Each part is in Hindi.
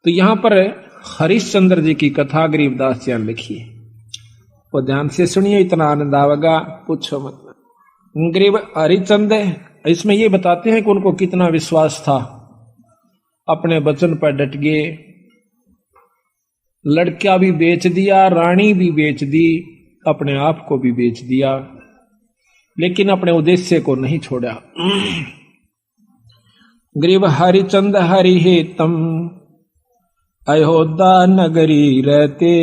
तो यहां पर हरिश्चंद्र जी की कथा गरीबदास जी ने लिखी है, वो ध्यान से सुनिए, इतना आनंद आवेगा पूछो मत। गरीब हरिश्चंद्र इसमें ये बताते हैं कि उनको कितना विश्वास था, अपने वचन पर डट गए, लड़का भी बेच दिया, रानी भी बेच दी, अपने आप को भी बेच दिया, लेकिन अपने उद्देश्य को नहीं छोड़ा। गरीब हरिचंद हरि हेतम अयोध्या नगरी रहते,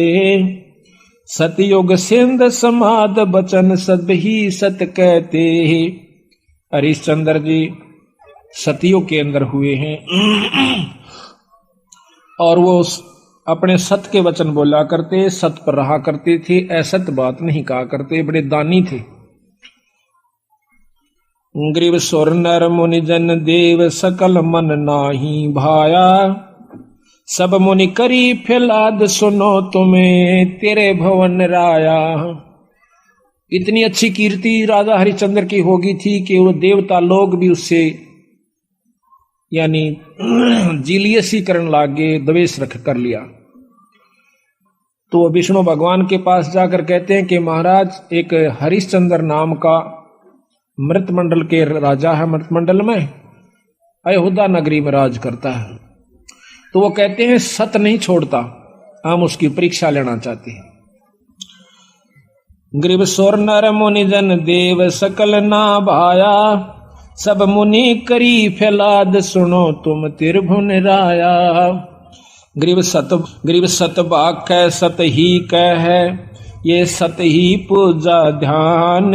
सतयुग सिंध समाद बचन सब ही सत कहते। हरिश्चंद्र जी सतयुग के अंदर हुए हैं और वो अपने सत के वचन बोला करते, सत पर रहा करते थे, असत बात नहीं कहा करते, बड़े दानी थे। ग्रीव सुर नर मुनि जन देव सकल मन नाही भाया, सब मुनि करी फैलाद सुनो तुम्हें तेरे भवन राया। इतनी अच्छी कीर्ति राजा हरिश्चंद्र की होगी थी कि वो देवता लोग भी उससे यानी जीलियसी करने लागे, द्वेष रख कर लिया। तो विष्णु भगवान के पास जाकर कहते हैं कि महाराज एक हरिश्चंद्र नाम का मृतमंडल के राजा है, मृतमंडल में अयोध्या नगरी में राज करता है। तो वो कहते हैं सत नहीं छोड़ता, हम उसकी परीक्षा लेना चाहते हैं। ग्रीव सुर नर मुनि जन देव सकल ना भाया, सब मुनि करी फैलाद सुनो तुम त्रिभुवन राया। ग्रीव सत बाक सत ही कह, ये सत ही पूजा ध्यान,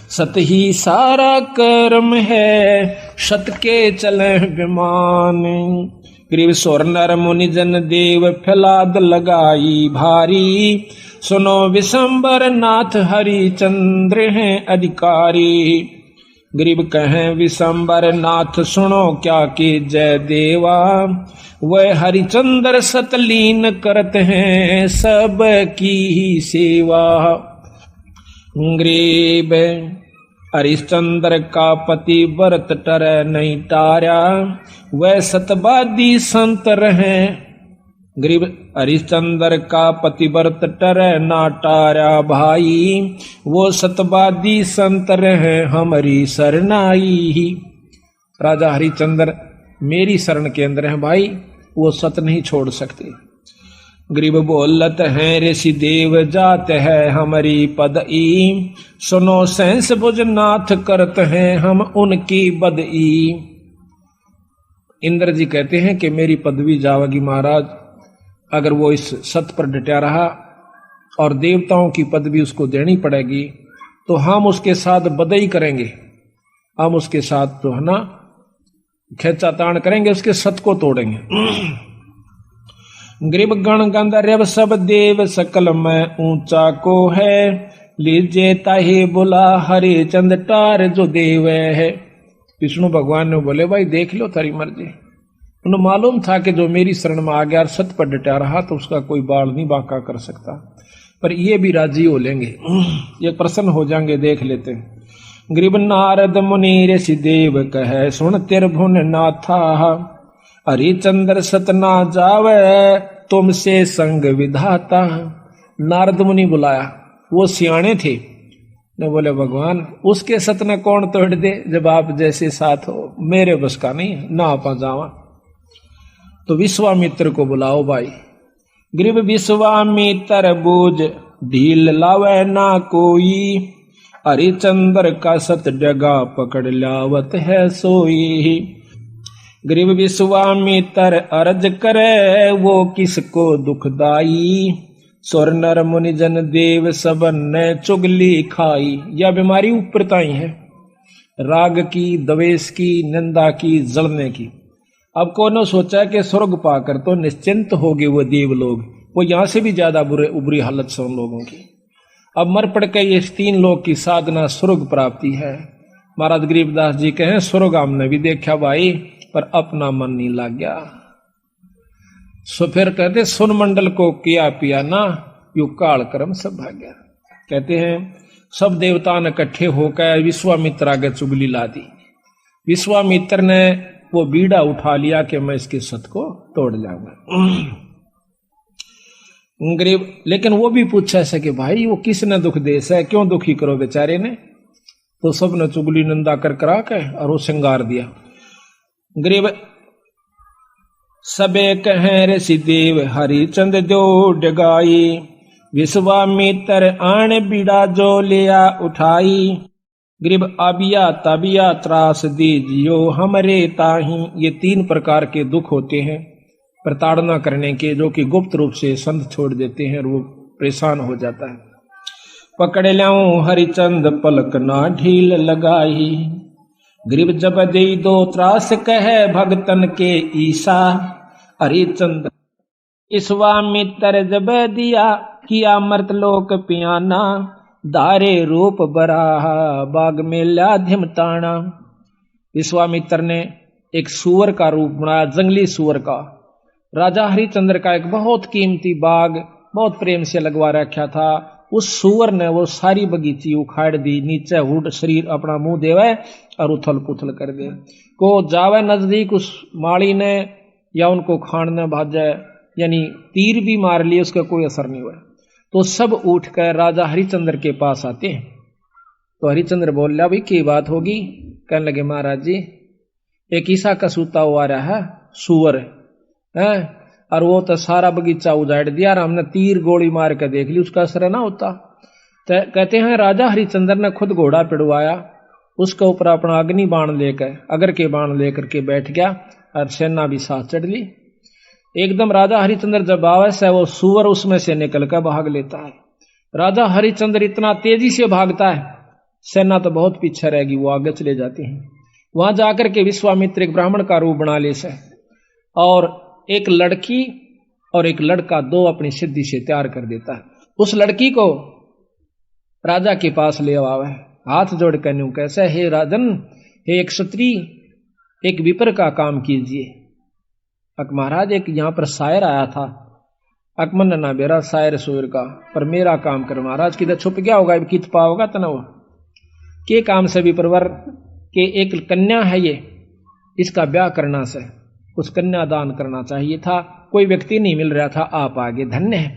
सत ही सारा कर्म है, सत के चले विमान। ग्रीव सुर नर मुनि जन देव फैलाद लगाई भारी, सुनो विशंबर नाथ हरिचंद्र हैं अधिकारी। गरीब कहें विशंबर नाथ सुनो क्या कि जय देवा, वह हरिचंद्र सतलीन करते हैं सब की ही सेवा। गरीब हरिश्चंद्र का पति व्रत टर नहीं टारा, वह सतवादी संत रहे। गरीब हरिश्चंद्र का पतिव्रत टर ना टारा भाई, वो सतवादी संत रहे हमारी शरणाई। राजा हरिश्चंद्र मेरी शरण के अंदर है भाई, वो सत नहीं छोड़ सकते। गरीब बोलत हैं ऋषि देव जात है हमारी पदई, सुनो सहस भुज नाथ करत हैं हम उनकी बदई। इंद्र जी कहते हैं कि मेरी पदवी जावेगी महाराज, अगर वो इस सत पर डटा रहा और देवताओं की पदवी उसको देनी पड़ेगी, तो हम उसके साथ बदई करेंगे, हम उसके साथ तो है ना खेचातान करेंगे, उसके सत को तोड़ेंगे। गरीब गण गंधर्व सब देव सकल में ऊंचा को है, लीजे ताहे बुला हरे चंद टार जो देव है। विष्णु भगवान ने बोले भाई देख लो तारी मर्जी। उन्हें मालूम था कि जो मेरी शरण में आ गया और सत पर डटा रहा तो उसका कोई बाल नहीं बांका कर सकता, पर ये भी राजी हो लेंगे, ये प्रसन्न हो जाएंगे, देख लेते हैं। गरीब नारद मुनि ऋषि देव कहे सुन त्रिभुवन नाथा, हरिचंद्र सत ना जावे तुमसे संग विधाता। नारद मुनि बुलाया, वो सियाणे थे, ने बोले भगवान उसके सत ने कौन तोड़ दे, जब आप जैसे साथ हो, मेरे बस का नहीं ना आपा जावा। तो विश्वामित्र को बुलाओ भाई। गरीब विश्वामित्र बूझ ढील लावे ना कोई, हरिचंद्र का सत डगा पकड़ लावत है सोई। गरीब विश्वामित्र अर्ज करे वो किसको दुखदाई, सुर नर मुनि जन देव सबन ने चुगली खाई। यह बीमारी ऊपरताई है, राग की, द्वेष की, निंदा की, जलने की। अब कौन सोचा कि स्वर्ग पाकर तो निश्चिंत हो गए वो देव लोग, वो यहां से भी ज्यादा बुरी हालत से उन लोगों की। अब मर पड़ के ये 3 लोग की साधना स्वर्ग प्राप्ति है। महाराज गरीबदास जी कहें स्वर्ग हमने भी देखा भाई, पर अपना मन नहीं लग गया। सो फिर कहते सुन मंडल को किया पिया ना, यू काल कर्म सब भाग्या। कहते हैं सब देवता ने इकट्ठे होकर विश्वामित्र आगे चुगली ला दी। विश्वामित्र ने वो बीड़ा उठा लिया कि मैं इसके सत को तोड़ जाऊंगा। गरीब लेकिन वो भी पूछा ऐसा कि भाई वो किसने दुख देश है, क्यों दुखी करो बेचारे ने। तो सबने चुगली निंदा कर करा के और वो श्रृंगार दिया। गरीब सबे कहें ऋषि देव हरिचंद जो डगाई, विश्वामित्र आण बीड़ा जो लिया उठाई। गरीब आबिया ताबिया त्रास दीजियो हमरे ताही। ये 3 प्रकार के दुख होते हैं प्रताड़ना करने के, जो कि गुप्त रूप से संत छोड़ देते हैं और वो परेशान हो जाता है। पकड़ ल्याऊं हरिचंद पलक ना ढील लगाई, गरीब जब दे दो त्रास कहे भगतन के ईसा। हरिचंद विश्वामित्र जब दिया किया मर्तलोक पियाना, दारे रूप बराहा बाग में ल्याधिम ताना। विश्वामित्र ने एक सुअर का रूप बनाया, जंगली सुअर का। राजा हरिचंद्र का एक बहुत कीमती बाग बहुत प्रेम से लगवा रखा था। उस सुअर ने वो सारी बगीची उखाड़ दी, नीचे हुड शरीर अपना मुंह देवे और उथल पुथल कर दे। को जावे नजदीक उस माली ने या उनको खान न भाजे, यानी तीर भी मार लिए, उसका कोई असर नहीं हुआ। तो सब उठकर राजा हरिचंद्र के पास आते हैं। तो हरिचंद्र बोल रहा भाई की बात होगी। कहने लगे महाराज जी एक ईसा का सूता हुआ रहा है सुअर है, और वो तो सारा बगीचा उजाड़ दिया और हमने तीर गोली मार के देख ली, उसका असर ना होता। तो कहते हैं राजा हरिचंद्र ने खुद घोड़ा पिड़वाया, उसके ऊपर अपना अग्नि बाण लेकर अगर के बाण लेकर के बैठ गया और सेना भी साथ चढ़ ली। एकदम राजा हरिचंद्र जब आवे से वो सुअर उसमें से निकल कर भाग लेता है। राजा हरिचंद्र इतना तेजी से भागता है, सेना तो बहुत पीछे रहेगी, वो आगे चले जाते हैं। वहां जाकर के विश्वामित्र एक ब्राह्मण का रूप बना ले से, और एक लड़की और एक लड़का 2 अपनी सिद्धि से तैयार कर देता है। उस लड़की को राजा के पास ले आवे, हाथ जोड़ कर न्यू कैसे, हे राजन, हे एक क्षत्रिय, एक विपर का काम कीजिए। अक महाराज एक यहाँ पर शायर आया था, अकमन ना बेरा शायर सुर का, पर मेरा काम कर महाराज। किधर छुप गया होगा, कित पाओगा तनव के काम से विप्रवर के एक कन्या है ये, इसका ब्याह करना से कुछ कन्यादान करना चाहिए था, कोई व्यक्ति नहीं मिल रहा था, आप आगे धन्य है।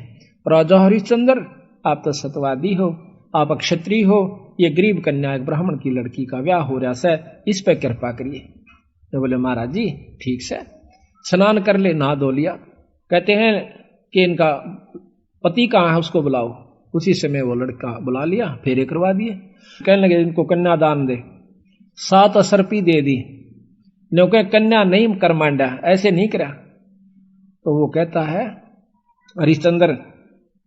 राजा हरिश्चंद्र आप तो सतवादी हो, आप क्षत्रिय हो, ये गरीब कन्या एक ब्राह्मण की लड़की का ब्याह हो रहा है, इस पर कृपा करिए। तो बोले महाराज जी ठीक से स्नान कर ले, नहा धो लिया। कहते हैं कि इनका पति कहाँ है उसको बुलाओ। उसी समय वो लड़का बुला लिया, फेरे करवा दिए। कहने लगे इनको कन्यादान दे, 7 असरपी दे दी। क्योंकि कन्या नहीं कर मांडा, ऐसे नहीं करा। तो वो कहता है हरिश्चंद्र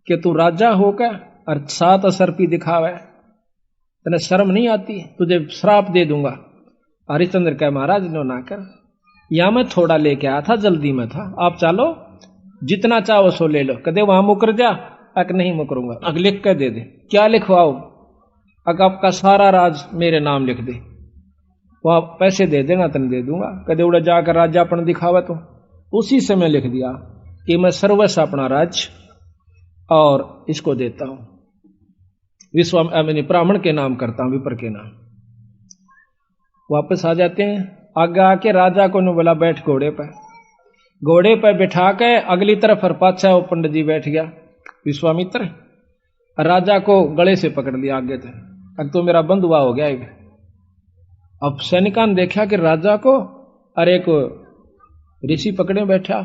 कि तू राजा होकर और 7 असरपी दिखावे, तेने शर्म नहीं आती, तुझे श्राप दे दूंगा। हरिश्चंद्र कहे महाराज नो ना कर, या मैं थोड़ा लेके आया था, जल्दी में था, आप चलो जितना चाहो सो ले लो। कदे वहां मुकर जा, अक नहीं मुकरूंगा, अक लिख कर दे दे। क्या लिखवाओ, अक आपका सारा राज मेरे नाम लिख दे, वो आप पैसे दे देना तन दे दूंगा। कदे उड़ा जाकर राज्यापन दिखावा। तो उसी समय लिख दिया कि मैं सर्वस्व अपना राज्य और इसको देता हूं, ब्राह्मण के नाम करता हूं, विपर के नाम। वापस आ जाते हैं, आगे आके राजा को ने बोला बैठ घोड़े पर। घोड़े पर बिठा के अगली तरफ और पाछा वो पंडित जी बैठ गया विश्वामित्र, राजा को गले से पकड़ लिया आगे थे। अब तो मेरा बंधुआ हो गया एक। अब सैनिका ने देखा कि राजा को अरे को ऋषि पकड़े बैठा,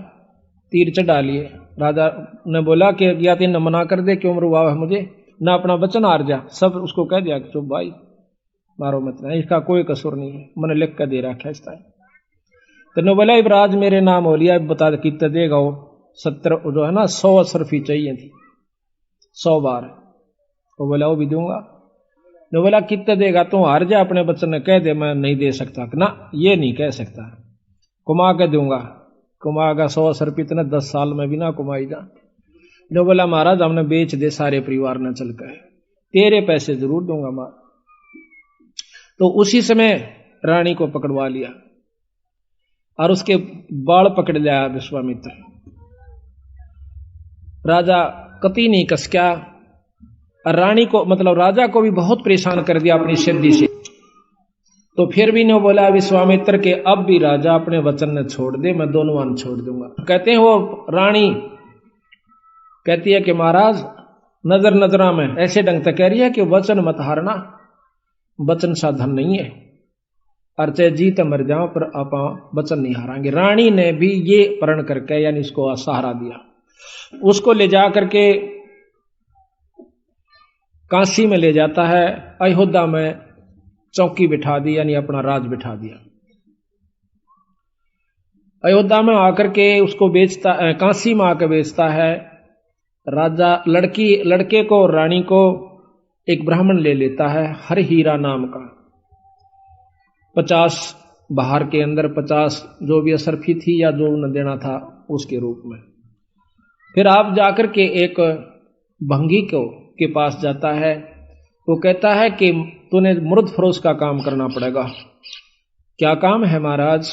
तीर चढ़ा लिए। राजा ने बोला कि या तीन मना कर दे, क्यों मरवा है मुझे, ना अपना वचन हार जा। सब उसको कह दिया कि चुप भाई मारो मत, नहीं इसका कोई कसूर नहीं है, मैंने लिख कर दे रखा है। तो ने बोला राज मेरे नाम हो लिया, बता कितने देगा वो। 70 जो है ना 100 असरफी चाहिए थी, 100 बार। वो बोला वो भी दूंगा। ने बोला कितने देगा, तू हार जा अपने बच्चन ने कह दे मैं नहीं दे सकता। ना ये नहीं कह सकता, कुमा के दूंगा। कुमागा 100 असरफी इतने 10 साल में भी ना कुमाई जा। ने बोला महाराज हमने बेच दे सारे परिवार ने चल कर, तेरे पैसे जरूर दूंगा मां। तो उसी समय रानी को पकड़वा लिया और उसके बाल पकड़ लिया विश्वामित्र। राजा कति नहीं कसक्या, रानी को मतलब राजा को भी बहुत परेशान कर दिया अपनी सिद्धि से। तो फिर भी ने बोला विश्वामित्र के अब भी राजा अपने वचन ने छोड़ दे, मैं दोनों वन छोड़ दूंगा। कहते हैं वो रानी कहती है कि महाराज नजर नजरा में ऐसे ढंग से कह रही है कि वचन मत हारना, वचन साधन नहीं है, और चाहे जीत मर जाओ पर आप वचन नहीं हारांगे। रानी ने भी ये प्रण करके यानी इसको सहारा दिया, उसको ले जा करके काशी में ले जाता है, अयोध्या में चौकी बिठा दी यानी अपना राज बिठा दिया। अयोध्या में आकर के उसको बेचता, काशी में आकर बेचता है। राजा लड़के को और रानी को एक ब्राह्मण ले लेता है हर हीरा नाम का, 50 बाहर के अंदर 50 जो भी असरफी थी या जो न देना था उसके रूप में। फिर आप जाकर के एक भंगी के पास जाता है, वो कहता है कि तूने मुर्द फरोश का काम करना पड़ेगा। क्या काम है महाराज?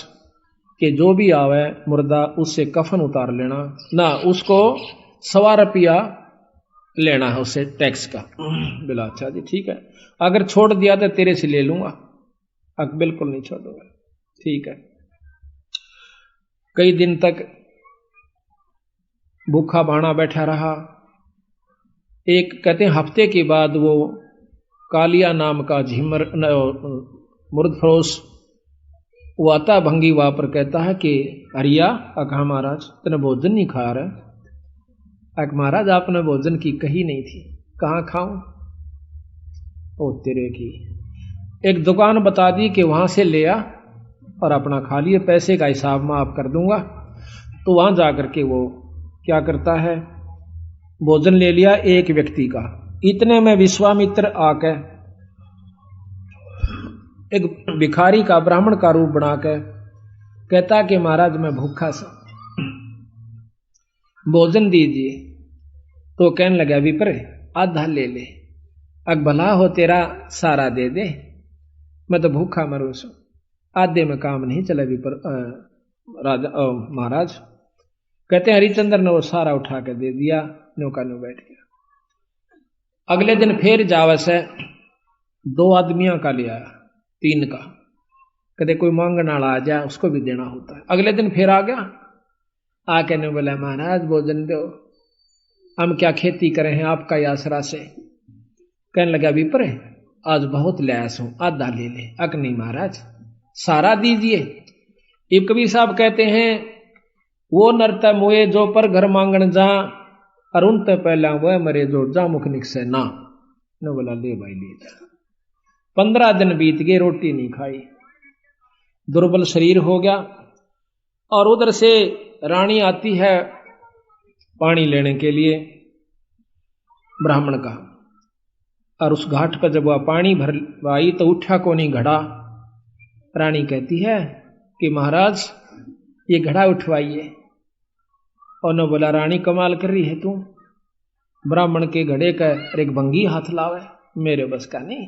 कि जो भी आवे मुर्दा उससे कफन उतार लेना ना, उसको 100 रुपया लेना है उससे टैक्स का। बोला अच्छा जी ठीक है, अगर छोड़ दिया तो तेरे से ले लूंगा। बिल्कुल नहीं छोड़ूंगा, ठीक है। कई दिन तक भूखा बाणा बैठा रहा। एक कहते हैं हफ्ते के बाद वो कालिया नाम का झिमर मुर्दफरोश वो आता भंगी वहां पर, कहता है कि हरिया कहा महाराज तेने भोजन नहीं खा रहा? महाराज आपने भोजन की कही नहीं थी। कहाँ खाऊं? ओ तेरे की, एक दुकान बता दी कि वहां से ले आ और अपना खा लिए, पैसे का हिसाब मैं आप कर दूंगा। तो वहां जाकर के वो क्या करता है, भोजन ले लिया एक व्यक्ति का। इतने में विश्वामित्र आकर एक भिखारी का ब्राह्मण का रूप बनाकर कहता कि महाराज मैं भूखा सा, भोजन दीजिए। तो कहने लगा विप्र आधा ले ले, भला हो तेरा सारा दे दे, मैं तो भूखा मरू सू, आधे में काम नहीं चला विप्र राजा महाराज। कहते हैं हरिचंद्र ने वो सारा उठा कर दे दिया, नौका में बैठ गया। अगले दिन फिर जावस है 2 आदमियों का ले आया, 3 का। कहते कोई मांगने वाला आ जाए उसको भी देना होता है। अगले दिन फिर आ गया, आके ने बोला महाराज भोजन दो, हम क्या खेती करें हैं आपका आसरा से। कहने लगा विप्र आज बहुत लयास हूं, आधा ले ले। नहीं महाराज सारा दीजिए। इब कबीर साहब कहते हैं वो नरता मुए जो पर घर मांगन जा, अरुण तो पहला वह मरे जो जा मुख निकसे ना। न बोला ले भाई ले जा। 15 दिन बीत गए, रोटी नहीं खाई, दुर्बल शरीर हो गया। और उधर से रानी आती है पानी लेने के लिए ब्राह्मण का, और उस घाट पर जब वह पानी भर आई तो उठा को नहीं घड़ा। रानी कहती है कि महाराज ये घड़ा उठवाइए। और न बोला रानी कमाल कर रही है तू, ब्राह्मण के घड़े का एक भंगी हाथ लावे, मेरे बस का नहीं,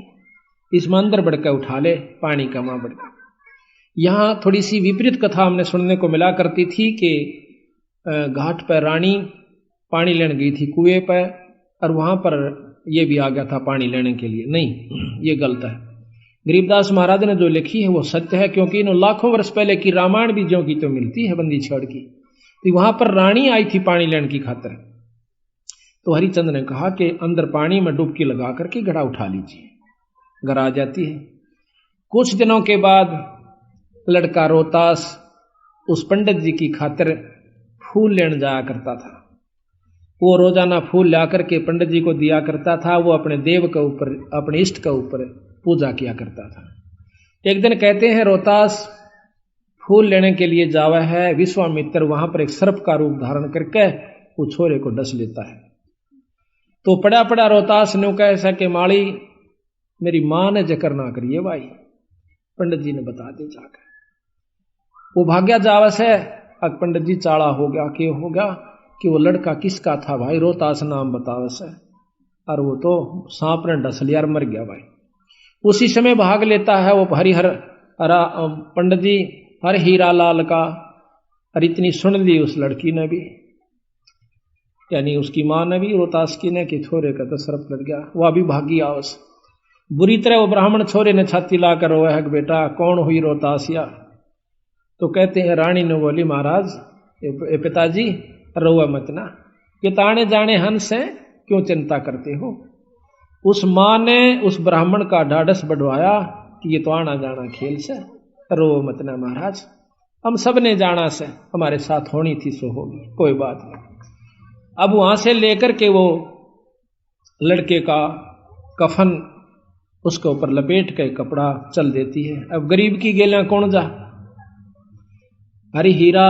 इसमें अंदर बढ़कर उठा ले पानी का मां बढ़कर। यहां थोड़ी सी विपरीत कथा हमने सुनने को मिला करती थी कि घाट पर रानी पानी लेने गई थी कुएं पर, और वहां पर यह भी आ गया था पानी लेने के लिए। नहीं, ये गलत है। गरीबदास महाराज ने जो लिखी है वो सत्य है, क्योंकि इन लाखों वर्ष पहले की रामायण भी ज्यों की तो मिलती है बंदी छड़ की। तो वहां पर रानी आई थी पानी लेने की खातिर, तो हरिचंद ने कहा कि अंदर पानी में डुबकी लगा करके घड़ा उठा लीजिए। घर आ जाती है। कुछ दिनों के बाद लड़का रोहतास उस पंडित जी की खातिर फूल लेने जाया करता था। वो रोजाना फूल ला करके पंडित जी को दिया करता था। वो अपने देव के ऊपर, अपने इष्ट के ऊपर पूजा किया करता था। एक दिन कहते हैं रोहतास फूल लेने के लिए जावा है, विश्वामित्र वहां पर एक सर्प का रूप धारण करके वो छोरे को डस लेता है। तो पड़ा पड़ा रोहतास ने कहा ऐसा कि माली मेरी मां ने जिक्र ना करिए भाई, पंडित जी ने बता दे जाकर। वो भाग्या जावस है। अब पंडित जी चाड़ा हो गया कि हो गया कि वो लड़का किसका था भाई, रोहतास नाम बतावस है, और वो तो सांप ने डस लिया और मर गया भाई। उसी समय भाग लेता है वो हरिहर पंडित जी हर हीरा लाल का, और इतनी सुन ली उस लड़की ने भी, यानी उसकी मां ने भी रोहतास की ने कि छोरे का तो सर्प लग गया। वह भी भागी आवस। बुरी तरह वो ब्राह्मण छोरे ने छाती लाकर रोया है कि बेटा कौन हुई रोतासिया। तो कहते हैं रानी ने बोली महाराज ए पिताजी रोआ मत ना, कि ताने जाने हंस है क्यों चिंता करते हो। उस माँ ने उस ब्राह्मण का ढाढ़स बढ़वाया कि ये तो आना जाना खेल से, रो मत ना महाराज, हम सब ने जाना से, हमारे साथ होनी थी सो होगी, कोई बात नहीं। अब वहां से लेकर के वो लड़के का कफन उसके ऊपर लपेट के कपड़ा चल देती है। अब गरीब की गेला कौन जा, हरी हीरा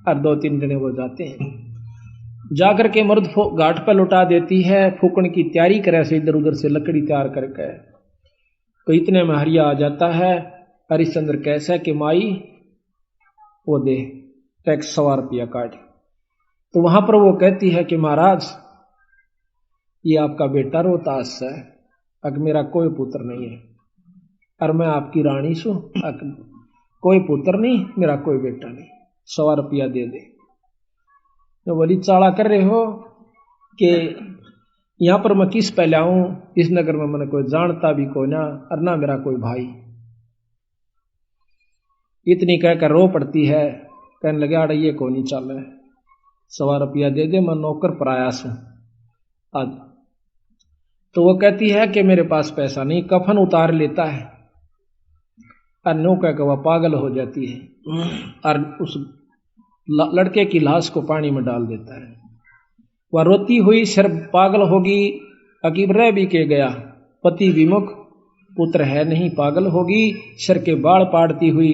और 2-3 जने वो जाते हैं, जाकर के मर्द घाट पर लुटा देती है, फूकण की तैयारी करे से इधर उधर से लकड़ी तैयार करके। तो इतने में हरिया आ जाता है। हरिश्चंद्र कैसा कि माई वो दे टैक्स 100 रुपया काट। तो वहां पर वो कहती है कि महाराज ये आपका बेटा रोहतास है, अग मेरा कोई पुत्र नहीं है, और मैं आपकी रानी सू, कोई पुत्र नहीं, मेरा कोई बेटा नहीं, 100 रुपया दे दे। तो बोली चाला कर रहे हो कि यहां पर मैं किस पे लाऊं, इस नगर में मैंने कोई जानता भी को ना, और ना मेरा कोई भाई। इतनी कहकर रो पड़ती है, कहने लगे आड़ा ये को नहीं चल रहा, 100 रुपया दे दे, मैं नौकर प्रयास हूं आज। तो वो कहती है कि मेरे पास पैसा नहीं, कफन उतार लेता है और नो कहकर वह पागल हो जाती है और उस लड़के की लाश को पानी में डाल देता है। वह रोती हुई शर पागल होगी, अकीब रह भी के गया, पति विमुख, पुत्र है नहीं, पागल होगी, शर के बाल पाड़ती हुई।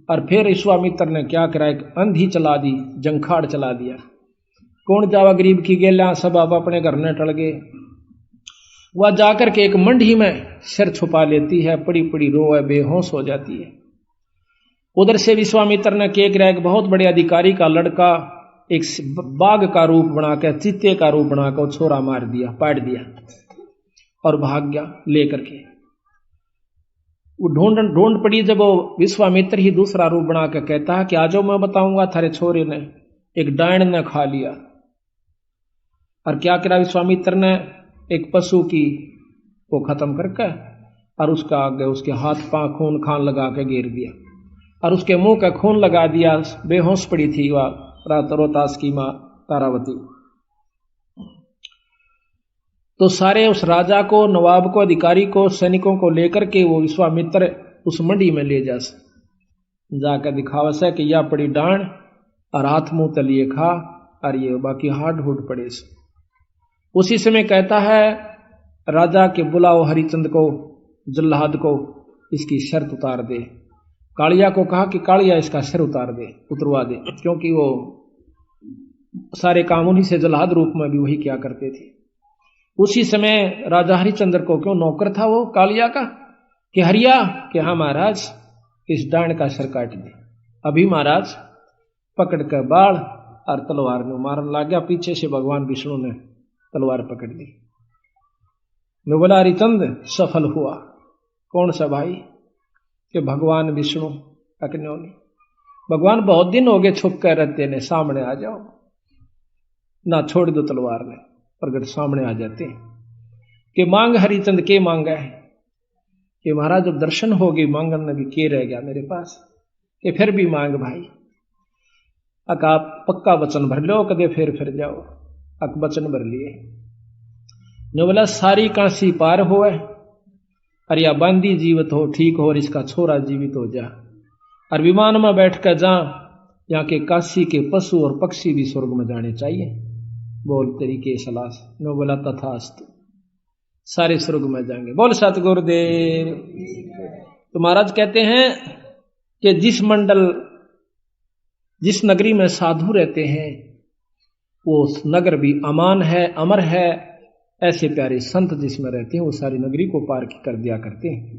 और फिर विश्वामित्र ने क्या करा, एक अंधी चला दी, जंखाड़ चला दिया। कौन जावा गरीब की गेला, सब आप अपने घर न टल गए। वह जाकर के एक मंडी में सिर छुपा लेती है, पड़ी पड़ी रोए बेहोश हो जाती है। उधर से विश्वामित्र ने केक रहा, एक बहुत बड़े अधिकारी का लड़का एक बाघ का रूप बनाकर, चीते का रूप बनाकर छोरा मार दिया, पाट दिया और भाग गया लेकर के। वो ढूंढ पड़ी, जब वो विश्वामित्र ही दूसरा रूप बनाकर कहता है कि आजो मैं बताऊंगा थारे छोरे ने एक डायन ने खा लिया। और क्या करा विश्वामित्र ने, एक पशु की को खत्म करके और उसका आगे उसके हाथ पांव खून खान लगा के घेर दिया और उसके मुंह का खून लगा दिया। बेहोश पड़ी थी वह रोहतास की मां तारावती। तो सारे उस राजा को, नवाब को, अधिकारी को, सैनिकों को लेकर के वो विश्वामित्र उस मंडी में ले जाकर दिखावा से कि यह पड़ी डांड और हाथ मुंह तलिए खा और ये बाकी हाड हुड पड़े से। उसी समय कहता है राजा के बुलाओ हरिचंद को, जल्लाद को, इसकी शर्त उतार दे। कालिया को कहा कि कालिया इसका सिर उतरवा दे, क्योंकि वो सारे काम उन्हीं से जल्लाद रूप में भी वही क्या करते थे। उसी समय राजा हरिचंद्र को, क्यों नौकर था वो कालिया का, कि हरिया कि हाँ महाराज इस डांड का सिर काट दे। अभी महाराज पकड़ कर बाढ़ और तलवार में मारने लग गया। पीछे से भगवान विष्णु ने तलवार पकड़ ली। मैं बोला हरिचंद सफल हुआ। कौन सा भाई, कि भगवान विष्णु अग्नि। भगवान बहुत दिन हो गए छुप कर रहते ने, सामने आ जाओ ना, छोड़ दो तलवार ने, प्रगट सामने आ जाते कि मांग हरिचंद के मांगा है, कि महाराज जब दर्शन हो गए मांगन में भी के रह गया मेरे पास, कि फिर भी मांग भाई। अक आप पक्का वचन भर लो, कदे फिर जाओ। अक वचन भर लिए। ने बोला सारी काशी पार होए और या बांदी जीवित हो ठीक हो, और इसका छोरा जीवित हो जा, और विमान में बैठ कर जा, यहाँ के काशी के पशु और पक्षी भी स्वर्ग में जाने चाहिए। बोल तेरी के सलाह से। नो बोला तथास्तु, सारे स्वर्ग में जाएंगे। बोल सतगुरुदेव। तो महाराज कहते हैं कि जिस नगरी में साधु रहते हैं वो नगर भी अमान है, अमर है। ऐसे प्यारे संत जिसमें रहते हैं वो सारी नगरी को पार कर दिया करते हैं।